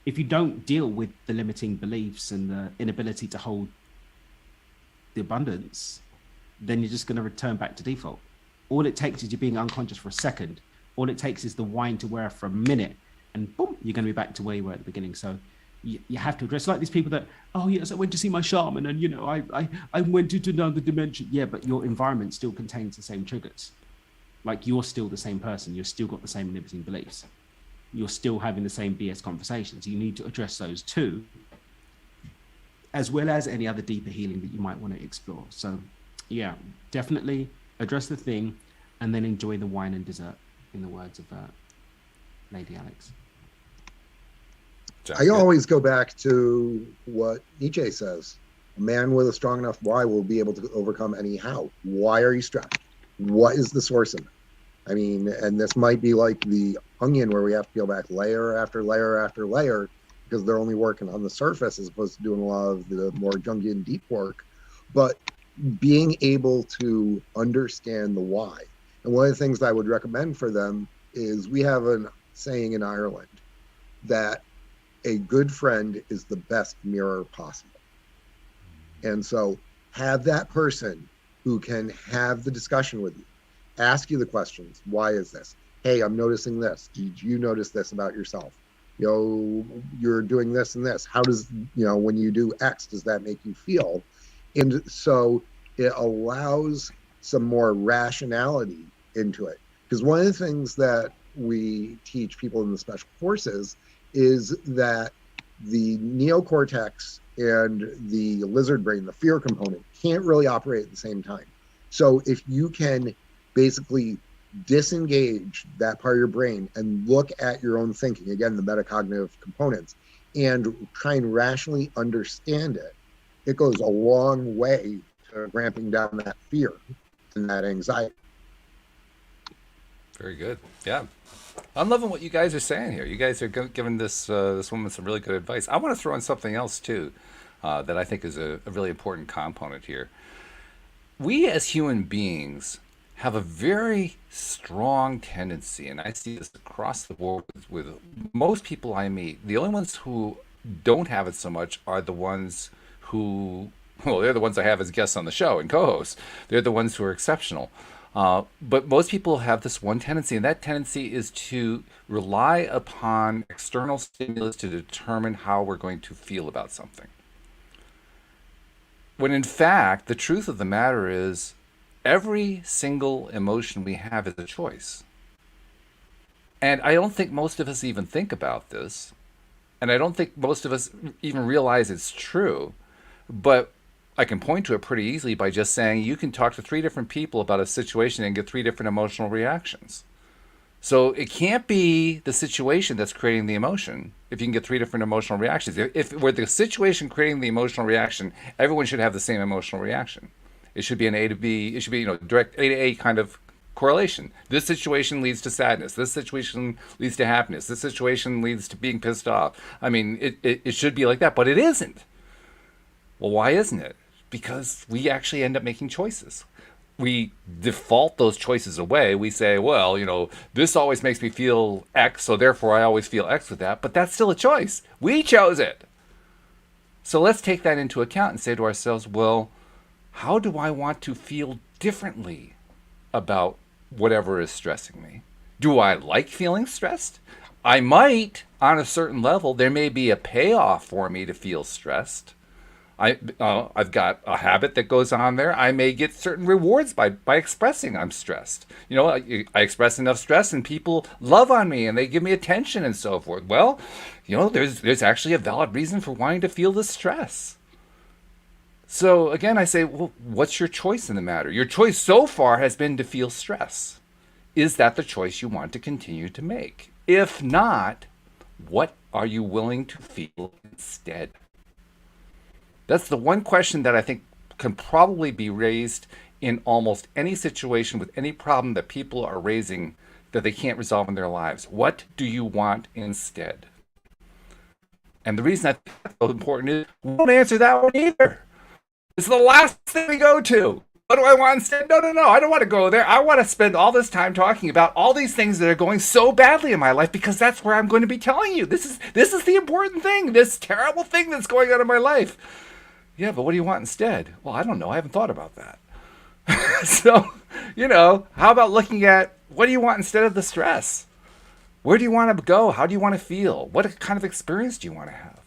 If you don't deal with the limiting beliefs and the inability to hold the abundance, then you're just going to return back to default. All it takes is you being unconscious for a second. All it takes is the wine to wear for a minute, and boom, you're going to be back to where you were at the beginning. So you have to address, like these people that, oh yes, I went to see my shaman and I went into another dimension. Yeah, but your environment still contains the same triggers. Like, you're still the same person. You've still got the same limiting beliefs. You're still having the same BS conversations. You need to address those too, as well as any other deeper healing that you might want to explore. So yeah, definitely address the thing and then enjoy the wine and dessert, in the words of Lady Alex. I always go back to what EJ says. A man with a strong enough why will be able to overcome any how. Why are you stressed? What is the source of it? I mean, and this might be like the onion where we have to peel back layer after layer after layer, because they're only working on the surface as opposed to doing a lot of the more Jungian deep work. But being able to understand the why. And one of the things I would recommend for them is, we have a saying in Ireland that a good friend is the best mirror possible. And so have that person who can have the discussion with you, ask you the questions. Why is this? Hey, I'm noticing this. Did you notice this about yourself? You know, you're doing this and this. How does, you know, when you do X, does that make you feel? And so it allows some more rationality into it. Because one of the things that we teach people in the special forces is that the neocortex and the lizard brain, the fear component, can't really operate at the same time. So if you can basically disengage that part of your brain and look at your own thinking, again, the metacognitive components, and try and rationally understand it, it goes a long way to ramping down that fear and that anxiety. Very good. Yeah. I'm loving what you guys are saying here. You guys are giving this this woman some really good advice. I want to throw in something else too, that I think is a really important component here. We as human beings have a very strong tendency, and I see this across the board with most people I meet. The only ones who don't have it so much are the ones who, well, they're the ones I have as guests on the show and co-hosts. They're the ones who are exceptional. But most people have this one tendency, and that tendency is to rely upon external stimulus to determine how we're going to feel about something. When in fact, the truth of the matter is, every single emotion we have is a choice. And I don't think most of us even think about this. And I don't think most of us even realize it's true. But I can point to it pretty easily by just saying you can talk to 3 different people about a situation and get 3 different emotional reactions. So it can't be the situation that's creating the emotion if you can get 3 different emotional reactions. If it were the situation creating the emotional reaction, everyone should have the same emotional reaction. It should be an A to B, it should be, you know, direct A to A kind of correlation. This situation leads to sadness. This situation leads to happiness. This situation leads to being pissed off. I mean, it should be like that, but it isn't. Well, why isn't it? Because we actually end up making choices. We default those choices away. We say, well, you know, this always makes me feel X, so therefore I always feel X with that. But that's still a choice. We chose it. So let's take that into account and say to ourselves, well, how do I want to feel differently about whatever is stressing me? Do I like feeling stressed? I might, on a certain level. There may be a payoff for me to feel stressed. I've got a habit that goes on there. I may get certain rewards by expressing I'm stressed. You know, I express enough stress and people love on me and they give me attention and so forth. Well, you know, there's actually a valid reason for wanting to feel the stress. So again, I say, well, what's your choice in the matter? Your choice so far has been to feel stress. Is that the choice you want to continue to make? If not, what are you willing to feel instead? That's the one question that I think can probably be raised in almost any situation with any problem that people are raising that they can't resolve in their lives. What do you want instead? And the reason I think that's so important is we don't answer that one either. It's the last thing we go to. What do I want instead? No. I don't want to go there. I want to spend all this time talking about all these things that are going so badly in my life because that's where I'm going to be telling you. This is the important thing. This terrible thing that's going on in my life. Yeah, but what do you want instead? Well, I don't know. I haven't thought about that. So, you know, how about looking at what do you want instead of the stress? Where do you want to go? How do you want to feel? What kind of experience do you want to have?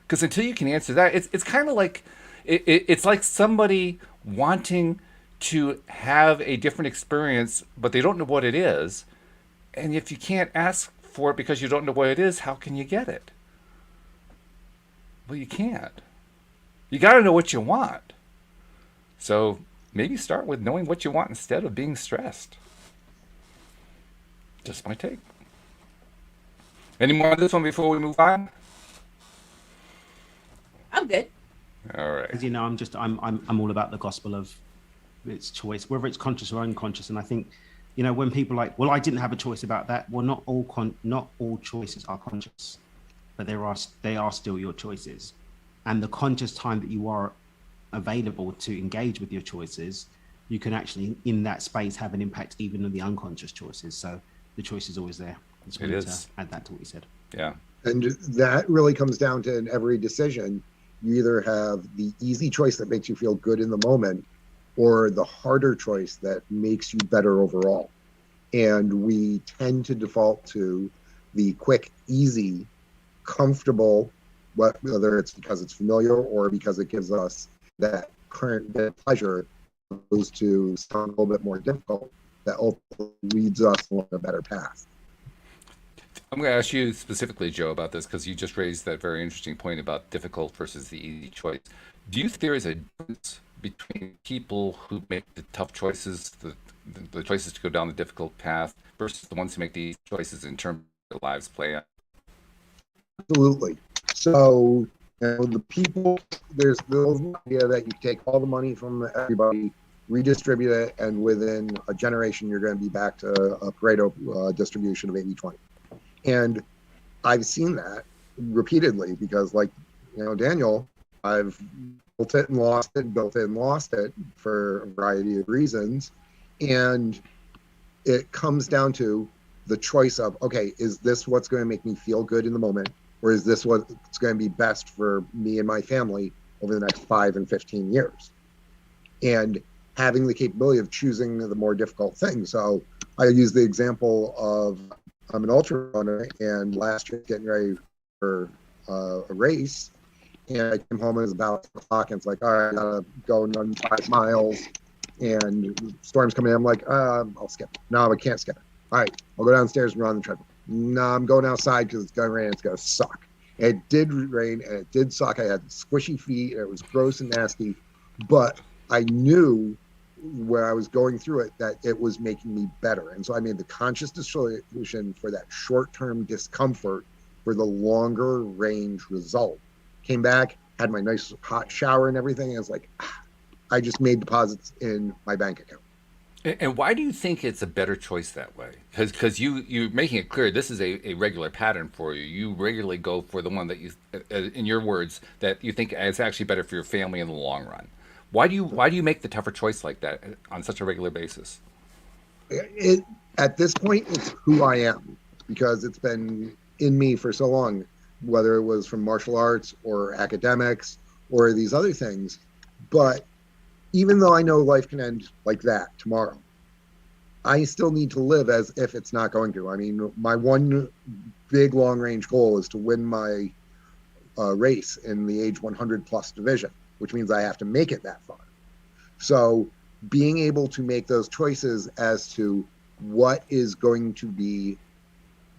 Because until you can answer that, it's kind of like, it's like somebody wanting to have a different experience, but they don't know what it is. And if you can't ask for it because you don't know what it is, how can you get it? Well, you can't. You got to know what you want. So maybe start with knowing what you want instead of being stressed. Just my take. Any more on this one before we move on? I'm good. All right. As you know, I'm all about the gospel of its choice, whether it's conscious or unconscious. And I think, you know, when people are like, well, I didn't have a choice about that. Well, not all choices are conscious. but they are still your choices. And the conscious time that you are available to engage with your choices, you can actually in that space have an impact even on the unconscious choices. So the choice is always there. Just wanted to add that to what you said. Yeah. And that really comes down to in every decision, you either have the easy choice that makes you feel good in the moment or the harder choice that makes you better overall. And we tend to default to the quick, easy, comfortable, whether it's because it's familiar or because it gives us that current bit of pleasure, opposed to something a little bit more difficult that ultimately leads us along a better path. I'm going to ask you specifically, Joe, about this because you just raised that very interesting point about difficult versus the easy choice. Do you think there is a difference between people who make the tough choices, the choices to go down the difficult path, versus the ones who make the choices in terms of their lives play out? Absolutely. So, the people, there's the idea that you take all the money from everybody, redistribute it, and within a generation, you're going to be back to a Pareto distribution of 80-20. And I've seen that repeatedly because, like, Daniel, I've built it and lost it, built it and lost it for a variety of reasons. And it comes down to the choice of, okay, is this what's going to make me feel good in the moment? Or is this what's going to be best for me and my family over the next 5 and 15 years? And having the capability of choosing the more difficult things. So I use the example of I'm an ultra runner, and last year getting ready for a race, and I came home and it was about 6 o'clock, and it's like, all right, I gotta go and run 5 miles, and storm's coming in. I'm like, I'll skip it. No, I can't skip it. All right, I'll go downstairs and run on the treadmill. No, I'm going outside because it's gonna rain. It's gonna suck. It did rain and it did suck. I had squishy feet. And it was gross and nasty, but I knew where I was going through it that it was making me better. And so I made the conscious decision for that short-term discomfort for the longer range result. Came back, had my nice hot shower and everything. And I was like, I just made deposits in my bank account. And why do you think it's a better choice that way? Because you're making it clear this is a regular pattern for you. You regularly go for the one that you, in your words, that you think is actually better for your family in the long run. Why do you make the tougher choice like that on such a regular basis? At this point, it's who I am because it's been in me for so long, whether it was from martial arts or academics or these other things. But even though I know life can end like that tomorrow, I still need to live as if it's not going to. I mean, my one big long range goal is to win my race in the age 100 plus division, which means I have to make it that far. So being able to make those choices as to what is going to be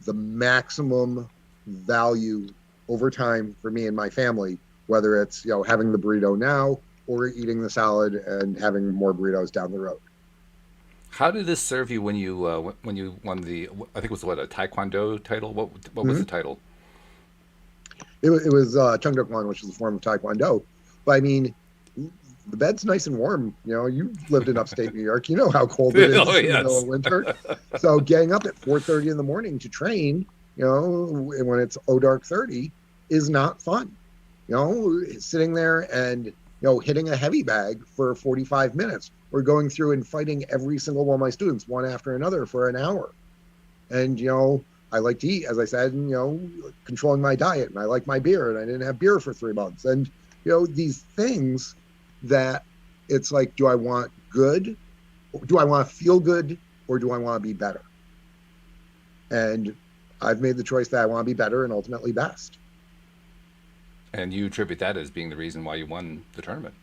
the maximum value over time for me and my family, whether it's having the burrito now or eating the salad and having more burritos down the road. How did this serve you when you won the, I think it was a Taekwondo title? What was the title? It was Chung Do Kwon, which is a form of Taekwondo. But I mean, the bed's nice and warm. You lived in upstate New York. You know how cold it is in the middle of winter. So getting up at 4:30 in the morning to train, when it's dark 30, is not fun. Sitting there and hitting a heavy bag for 45 minutes or going through and fighting every single one of my students one after another for an hour. And, I like to eat, as I said, and, controlling my diet, and I like my beer, and I didn't have beer for 3 months. And, these things that it's like, do I want good? Do I want to feel good? Or do I want to be better? And I've made the choice that I want to be better and ultimately best. And you attribute that as being the reason why you won the tournament.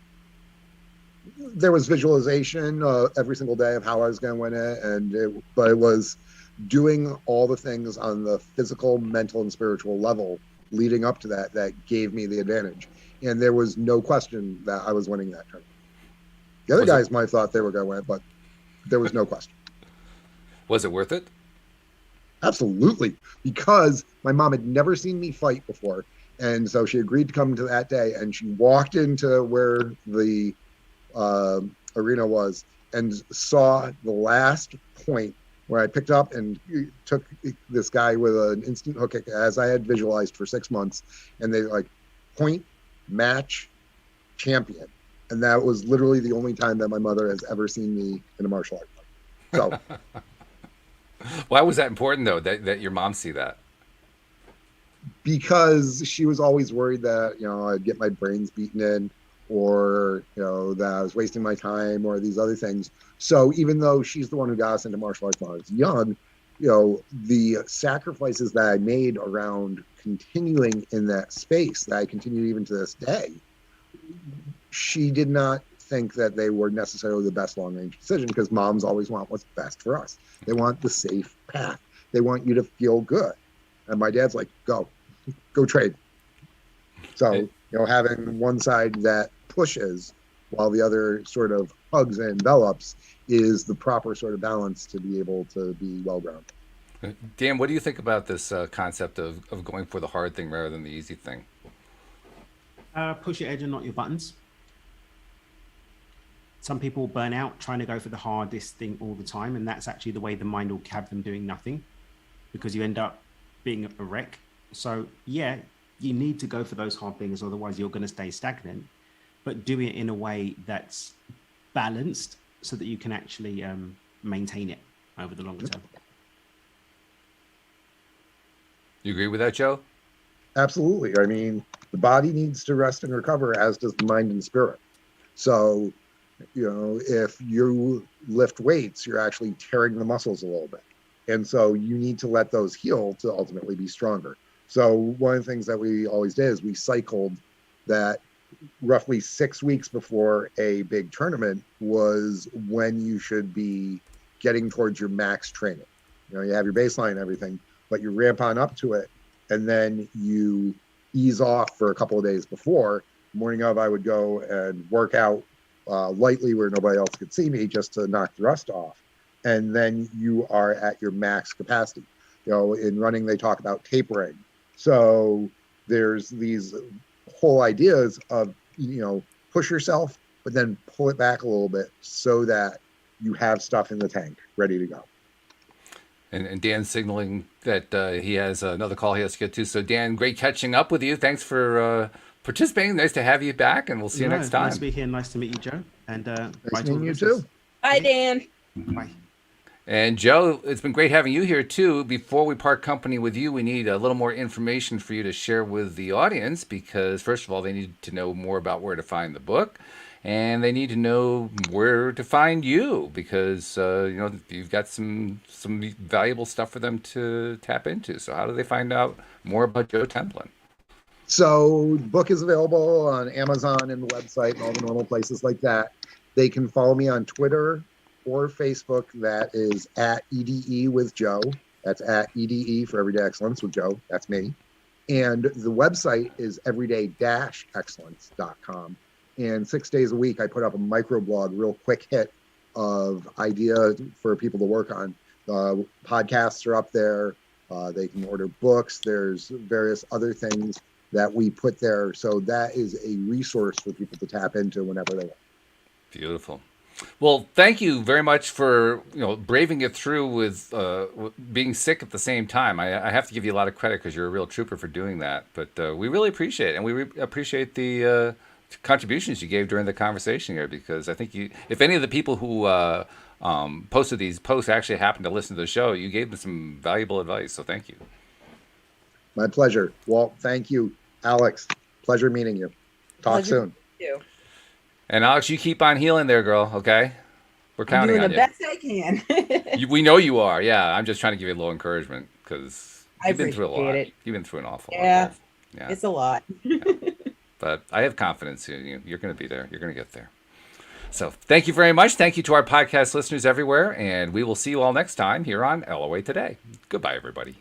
There was visualization every single day of how I was going to win it, but it was doing all the things on the physical, mental, and spiritual level leading up to that gave me the advantage. And there was no question that I was winning that tournament. The other guys might have thought they were going to win, but there was no question. Was it worth it? Absolutely, because my mom had never seen me fight before. And so she agreed to come to that day, and she walked into where the arena was and saw the last point where I picked up and took this guy with an instant hook kick as I had visualized for 6 months, and they like point, match, champion. And that was literally the only time that my mother has ever seen me in a martial art fight. So why was that important though, that your mom see that? Because she was always worried that, I'd get my brains beaten in, or, that I was wasting my time, or these other things. So even though she's the one who got us into martial arts when I was young, the sacrifices that I made around continuing in that space, that I continue even to this day, she did not think that they were necessarily the best long-range decision, because moms always want what's best for us. They want the safe path. They want you to feel good. And my dad's like, go trade. So, having one side that pushes while the other sort of hugs and envelops is the proper sort of balance to be able to be well-grounded. Dan, what do you think about this concept of going for the hard thing rather than the easy thing? Push your edge and not your buttons. Some people burn out trying to go for the hardest thing all the time, and that's actually the way the mind will have them doing nothing, because you end up being a wreck. So yeah, you need to go for those hard things, otherwise you're going to stay stagnant, but do it in a way that's balanced so that you can actually maintain it over the longer term. You agree with that, Joe? Absolutely. I mean, the body needs to rest and recover, as does the mind and spirit. So, if you lift weights, you're actually tearing the muscles a little bit. And so you need to let those heal to ultimately be stronger. So one of the things that we always did is we cycled that roughly 6 weeks before a big tournament was when you should be getting towards your max training. You have your baseline and everything, but you ramp on up to it, and then you ease off for a couple of days before. Morning of, I would go and work out lightly where nobody else could see me, just to knock the rust off. And then you are at your max capacity. In running, they talk about tapering. So there's these whole ideas of, push yourself, but then pull it back a little bit so that you have stuff in the tank ready to go. And Dan's signaling that he has another call he has to get to. So Dan, great catching up with you. Thanks for participating. Nice to have you back, and we'll see you next time. Nice to be here. Nice to meet you, Joe. And nice meeting you too. Bye, Dan. Bye. And Joe, it's been great having you here too. Before we part company with you, we need a little more information for you to share with the audience, because first of all, they need to know more about where to find the book, and they need to know where to find you, because you've got some valuable stuff for them to tap into. So how do they find out more about Joe Templin? So the book is available on Amazon and the website and all the normal places like that. They can follow me on Twitter or Facebook. That is at EDE with Joe. That's at EDE for Everyday Excellence with Joe. That's me. And the website is everyday-excellence.com. And 6 days a week, I put up a microblog, real quick hit of ideas for people to work on. Podcasts are up there. They can order books. There's various other things that we put there. So that is a resource for people to tap into whenever they want. Beautiful. Well, thank you very much for braving it through with being sick at the same time. I have to give you a lot of credit, because you're a real trooper for doing that. But we really appreciate it, and we appreciate the contributions you gave during the conversation here, because I think if any of the people who posted these posts actually happened to listen to the show, you gave them some valuable advice. So thank you. My pleasure. Walt, thank you. Alex, pleasure meeting you. Talk soon. Thank you. And Alex, you keep on healing there, girl. Okay, we're counting on you. I'm doing the best I can. We know you are. Yeah, I'm just trying to give you a little encouragement, because you've been through a lot. It. You've been through an awful lot. Yeah, it's a lot. Yeah. But I have confidence in you. You're going to be there. You're going to get there. So thank you very much. Thank you to our podcast listeners everywhere, and we will see you all next time here on LOA Today. Goodbye, everybody.